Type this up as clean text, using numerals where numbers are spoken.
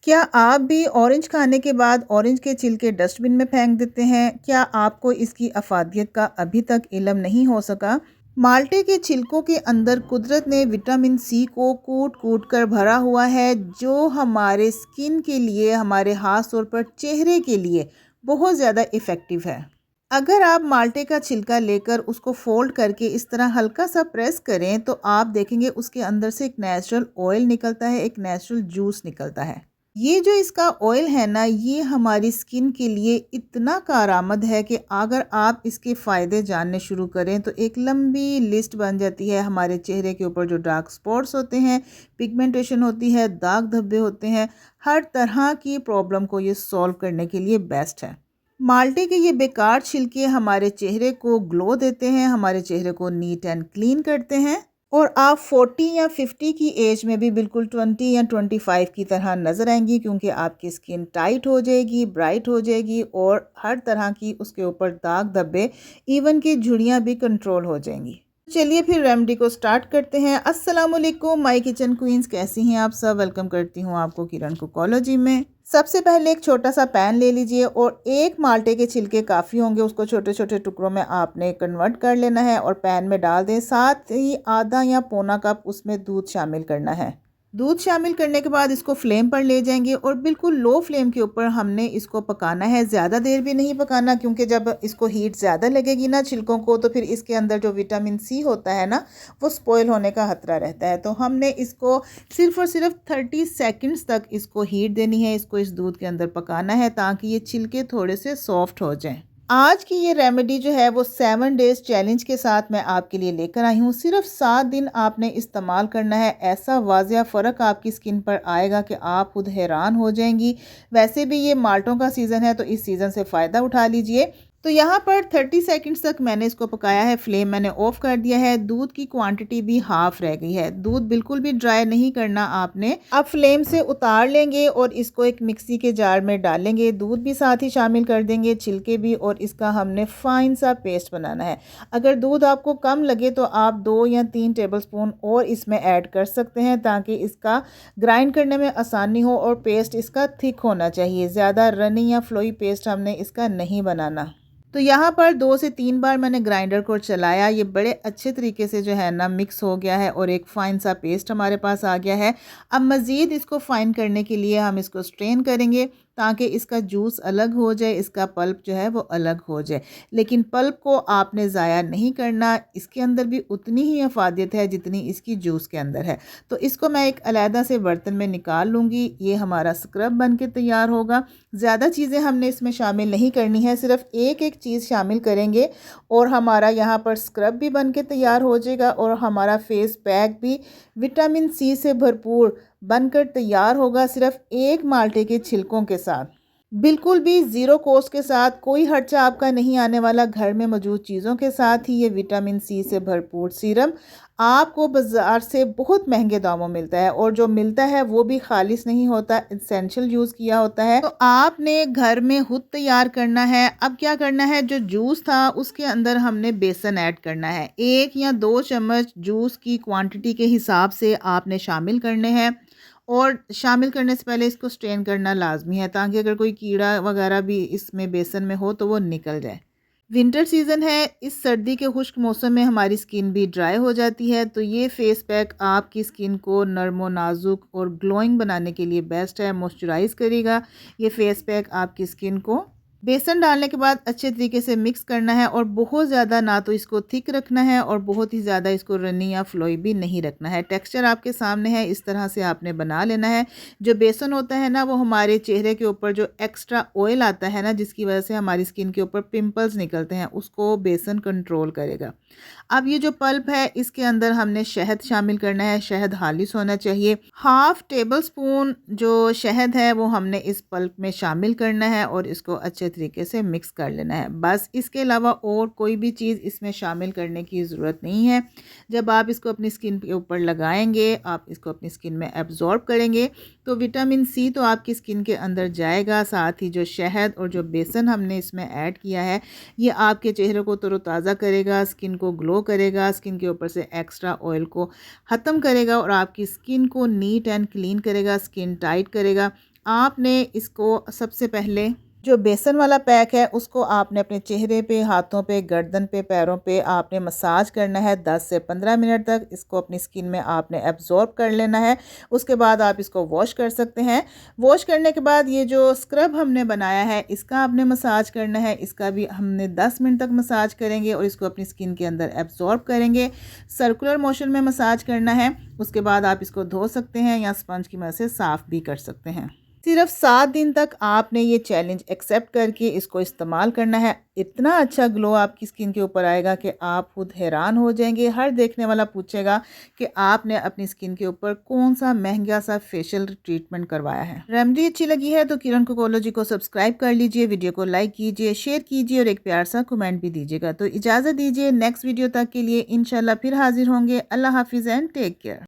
क्या आप भी ऑरेंज खाने के बाद ऑरेंज के छिलके डस्टबिन में फेंक देते हैं? क्या आपको इसकी अफादियत का अभी तक इल्म नहीं हो सका? माल्टे के छिलकों के अंदर कुदरत ने विटामिन सी को कूट-कूट कर भरा हुआ है, जो हमारे स्किन के लिए, हमारे ख़ास तौर पर चेहरे के लिए बहुत ज़्यादा इफ़ेक्टिव है। अगर आप माल्टे का छिलका लेकर उसको फ़ोल्ड करके इस तरह हल्का-सा प्रेस करें, तो आप देखेंगे उसके अंदर से एक नेचुरल ऑयल निकलता है, एक नेचुरल जूस निकलता है। ये जो इसका ऑयल है ना, ये हमारी स्किन के लिए इतना कारआमद है कि अगर आप इसके फ़ायदे जानने शुरू करें तो एक लंबी लिस्ट बन जाती है। हमारे चेहरे के ऊपर जो डार्क स्पॉट्स होते हैं, पिगमेंटेशन होती है, दाग धब्बे होते हैं, हर तरह की प्रॉब्लम को ये सॉल्व करने के लिए बेस्ट है। माल्टे के ये बेकार छिलके हमारे चेहरे को ग्लो देते हैं, हमारे चेहरे को नीट एंड क्लीन करते हैं और आप 40 या 50 की एज में भी बिल्कुल 20 या 25 की तरह नज़र आएंगी, क्योंकि आपकी स्किन टाइट हो जाएगी, ब्राइट हो जाएगी और हर तरह की उसके ऊपर दाग धब्बे, इवन की झुर्रियाँ भी कंट्रोल हो जाएंगी। चलिए फिर रेमेडी को स्टार्ट करते हैं। अस्सलाम वालेकुम माय किचन क्वींस, कैसी हैं आप सब? वेलकम करती हूँ आपको किरण कुकोलॉजी में। सबसे पहले एक छोटा सा पैन ले लीजिए और एक माल्टे के छिलके काफ़ी होंगे, उसको छोटे छोटे टुकड़ों में आपने कन्वर्ट कर लेना है और पैन में डाल दें। साथ ही आधा या पौना कप उसमें दूध शामिल करना है। दूध शामिल करने के बाद इसको फ्लेम पर ले जाएंगे और बिल्कुल लो फ्लेम के ऊपर हमने इसको पकाना है। ज़्यादा देर भी नहीं पकाना, क्योंकि जब इसको हीट ज़्यादा लगेगी ना छिलकों को, तो फिर इसके अंदर जो विटामिन सी होता है ना, वो स्पॉइल होने का खतरा रहता है। तो हमने इसको सिर्फ और सिर्फ 30 सेकंड्स तक इसको हीट देनी है, इसको इस दूध के अंदर पकाना है ताकि ये छिलके थोड़े से सॉफ्ट हो जाएं। आज की ये रेमेडी जो है वो 7 डेज़ चैलेंज के साथ मैं आपके लिए लेकर आई हूँ। सिर्फ 7 दिन आपने इस्तेमाल करना है, ऐसा वाज़िया फ़र्क आपकी स्किन पर आएगा कि आप खुद हैरान हो जाएंगी। वैसे भी ये माल्टों का सीज़न है, तो इस सीज़न से फ़ायदा उठा लीजिए। तो यहाँ पर 30 सेकंड्स तक मैंने इसको पकाया है। फ्लेम मैंने ऑफ़ कर दिया है। दूध की क्वांटिटी भी हाफ़ रह गई है। दूध बिल्कुल भी ड्राई नहीं करना आपने। अब फ्लेम से उतार लेंगे और इसको एक मिक्सी के जार में डालेंगे। दूध भी साथ ही शामिल कर देंगे, छिलके भी, और इसका हमने फ़ाइन सा पेस्ट बनाना है। अगर दूध आपको कम लगे तो आप 2 या 3 टेबलस्पून और इसमें ऐड कर सकते हैं, ताकि इसका ग्राइंड करने में आसानी हो और पेस्ट इसका थिक होना चाहिए। ज़्यादा रनी या फ्लोई पेस्ट हमने इसका नहीं बनाना। तो यहाँ पर 2 से 3 बार मैंने ग्राइंडर को चलाया। ये बड़े अच्छे तरीके से जो है ना मिक्स हो गया है और एक फ़ाइन सा पेस्ट हमारे पास आ गया है। अब मज़ीद इसको फ़ाइन करने के लिए हम इसको स्ट्रेन करेंगे, ताकि इसका जूस अलग हो जाए, इसका पल्प जो है वो अलग हो जाए। लेकिन पल्प को आपने ज़ाया नहीं करना, इसके अंदर भी उतनी ही अफादियत है जितनी इसकी जूस के अंदर है। तो इसको मैं एक अलहदा से बर्तन में निकाल लूँगी। ये हमारा स्क्रब बन के तैयार होगा। ज़्यादा चीज़ें हमने इसमें शामिल नहीं करनी है, सिर्फ एक एक चीज़ शामिल करेंगे और हमारा यहाँ पर स्क्रब भी बन के तैयार हो जाएगा और हमारा फेस पैक भी विटामिन सी से भरपूर बनकर तैयार होगा, सिर्फ एक माल्टे के छिलकों के साथ। बिल्कुल भी ज़ीरो कॉस्ट के साथ, कोई खर्चा आपका नहीं आने वाला। घर में मौजूद चीज़ों के साथ ही ये विटामिन सी से भरपूर सीरम आपको बाज़ार से बहुत महंगे दामों मिलता है, और जो मिलता है वो भी खालिस नहीं होता, एसेंशियल यूज़ किया होता है। तो आपने घर में खुद तैयार करना है। अब क्या करना है, जो जूस था उसके अंदर हमने बेसन ऐड करना है। 1 या 2 चम्मच जूस की क्वांटिटी के हिसाब से आपने शामिल करने हैं, और शामिल करने से पहले इसको स्ट्रेन करना लाजमी है, ताकि अगर कोई कीड़ा वगैरह भी इसमें बेसन में हो तो वो निकल जाए। विंटर सीज़न है, इस सर्दी के खुश्क मौसम में हमारी स्किन भी ड्राई हो जाती है, तो ये फेस पैक आपकी स्किन को नरम व नाजुक और ग्लोइंग बनाने के लिए बेस्ट है, मॉइस्चराइज़ करेगा। ये फेस पैक आपकी स्किन को बेसन डालने के बाद अच्छे तरीके से मिक्स करना है, और बहुत ज़्यादा ना तो इसको थिक रखना है और बहुत ही ज़्यादा इसको रनी या फ्लोई भी नहीं रखना है। टेक्सचर आपके सामने है, इस तरह से आपने बना लेना है। जो बेसन होता है ना, वो हमारे चेहरे के ऊपर जो एक्स्ट्रा ऑयल आता है ना, जिसकी वजह से हमारी स्किन के ऊपर पिंपल्स निकलते हैं, उसको बेसन कंट्रोल करेगा। अब ये जो पल्प है, इसके अंदर हमने शहद शामिल करना है। शहद खालिस होना चाहिए। हाफ टेबल स्पून जो शहद है वो हमने इस पल्प में शामिल करना है और इसको अच्छे तरीके से मिक्स कर लेना है। बस, इसके अलावा और कोई भी चीज़ इसमें शामिल करने की ज़रूरत नहीं है। जब आप इसको अपनी स्किन के ऊपर लगाएंगे, आप इसको अपनी स्किन में एब्जॉर्ब करेंगे, तो विटामिन सी तो आपकी स्किन के अंदर जाएगा। साथ ही जो शहद और जो बेसन हमने इसमें ऐड किया है, ये आपके चेहरे को तरोताज़ा करेगा, स्किन को ग्लो करेगा, स्किन के ऊपर से एक्स्ट्रा ऑयल को ख़त्म करेगा और आपकी स्किन को नीट एंड क्लीन करेगा, स्किन टाइट करेगा। आपने इसको सबसे पहले जो बेसन वाला पैक है उसको आपने अपने चेहरे पे, हाथों पे, गर्दन पे, पैरों पे आपने मसाज करना है 10 से 15 मिनट तक। इसको अपनी स्किन में आपने एब्जॉर्ब कर लेना है। उसके बाद आप इसको वॉश कर सकते हैं। वॉश करने के बाद ये जो स्क्रब हमने बनाया है इसका आपने मसाज करना है। इसका भी हमने 10 मिनट तक मसाज करेंगे और इसको अपनी स्किन के अंदर एब्जॉर्ब करेंगे। सर्कुलर मोशन में मसाज करना है। उसके बाद आप इसको धो सकते हैं या स्पंज की मदद से साफ़ भी कर सकते हैं। सिर्फ 7 दिन तक आपने ये चैलेंज एक्सेप्ट करके इसको इस्तेमाल करना है। इतना अच्छा ग्लो आपकी स्किन के ऊपर आएगा कि आप खुद हैरान हो जाएंगे। हर देखने वाला पूछेगा कि आपने अपनी स्किन के ऊपर कौन सा महंगा सा फेशियल ट्रीटमेंट करवाया है। रेमेडी अच्छी लगी है तो किरण कोकोलॉजी को सब्सक्राइब कर लीजिए, वीडियो को लाइक कीजिए, शेयर कीजिए और एक प्यार सा कमेंट भी दीजिएगा। तो इजाज़त दीजिए, नेक्स्ट वीडियो तक के लिए इंशाल्लाह फिर हाजिर होंगे। अल्लाह हाफिज़ एंड टेक केयर।